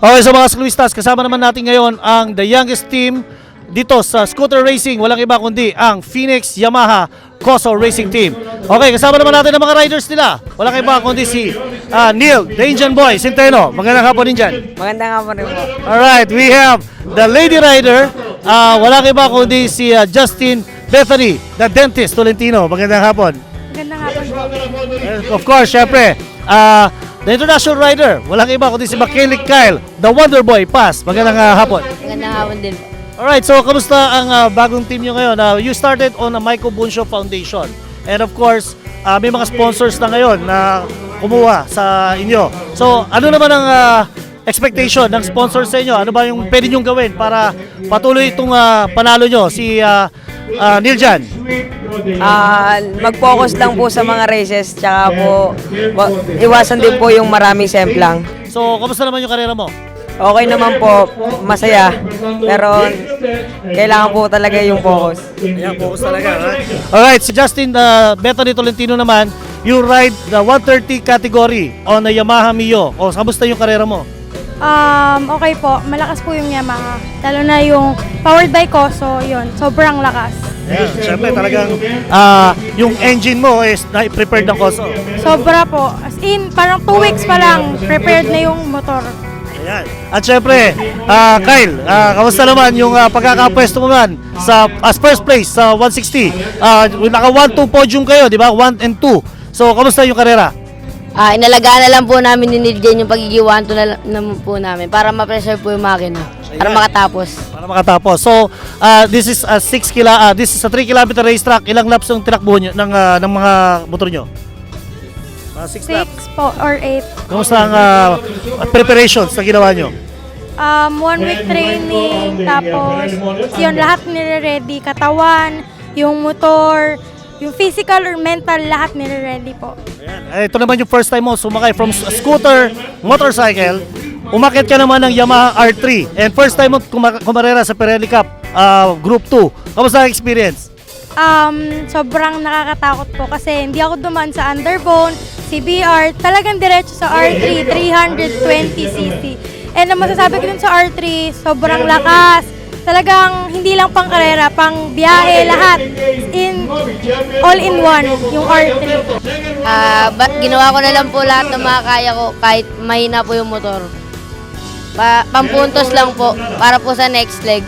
Okay, so mga skluistas, kasama naman natin ngayon ang the youngest team dito sa scooter racing. Walang iba kundi ang Phoenix Yamaha Koso Racing Team. Okay, kasama naman natin ang mga riders nila. Walang iba kundi si Neil, the Indian Boy, Centeno. Magandang hapon din dyan. Magandang hapon rin po. Alright, we have the lady rider. Walang iba kundi si Justin Bethany, the dentist, Tolentino. Magandang hapon. Magandang hapon po. Of course, syempre, the international rider. Walang iba kundi si Makilik Kyle, the Wonder Boy, Paz. Magandang hapon. Magandang hapon din po. Alright, so kamusta ang bagong team nyo ngayon? You started on a Michael Bunsho Foundation. And of course, may mga sponsors na ngayon na kumuha sa inyo. So, ano naman ang expectation ng sponsors sa inyo? Ano ba yung pwede nyong gawin para patuloy itong panalo nyo? Si Neil Jan. Mag-focus lang po sa mga races, tsaka po iwasan din po yung maraming semplang. So, kamusta naman yung karera mo? Okay naman po, masaya, pero kailangan po talaga yung focus. Ayan, focus talaga. Alright, si Justin Bethany Tolentino naman, you ride the 130 category on a Yamaha Mio. O, kamusta yung karera mo? Okay po, malakas po yung Yamaha. Lalo na yung powered by Koso, yun, sobrang lakas. Ayan, syempre talagang yung engine mo is prepared ng Koso. Sobra po. As in, parang 2 weeks pa lang, prepared na yung motor. Ayan. At syempre, Kyle, kamusta naman yung pagkakapwesto mo man sa as first place sa 160? Naka 1-2 podium kayo, di ba? 1 and 2. So, kamusta yung karera? Inalagaan na lang po namin ni Neil Jan yung pagigiwan na po namin para ma-preserve po yung makina. Para Ayan. makatapos. Para makatapos. So, this is a 3 kilometer racetrack. Ilang laps yung tinakbo nyo ng mga motor nyo? Mga 6 laps. 6 po or 8. Kamusta ang preparations na ginawa nyo? 1 week training, tapos yun, lahat nire-ready. Katawan, yung motor, yung physical or mental, lahat nire-ready po. Ayan. Ito naman yung first time mo sumakay from scooter, motorcycle. Umakyat ka naman ng Yamaha R3. And first time mo kumarera sa Pirelli Cup Group 2. Kamusta ang experience? Sobrang nakakatakot po kasi hindi ako dumaan sa underbone, CBR, talagang diretso sa R3, 320cc. And ang masasabi ko dun sa R3, sobrang lakas. Talagang hindi lang pang karera, pang biyahe, lahat. All in one, yung R3. Ginawa ko na lang po lahat ng mga kaya ko kahit mahina po yung motor. Pampuntos lang po para po sa next leg.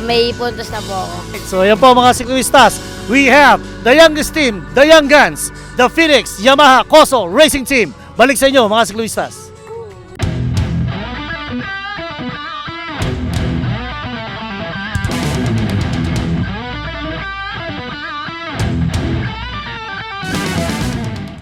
May puntos na po ako. So ayan po mga siklistas. We have the youngest team, the Young Guns, the Phoenix Yamaha Koso Racing Team. Balik sa inyo mga siklistas.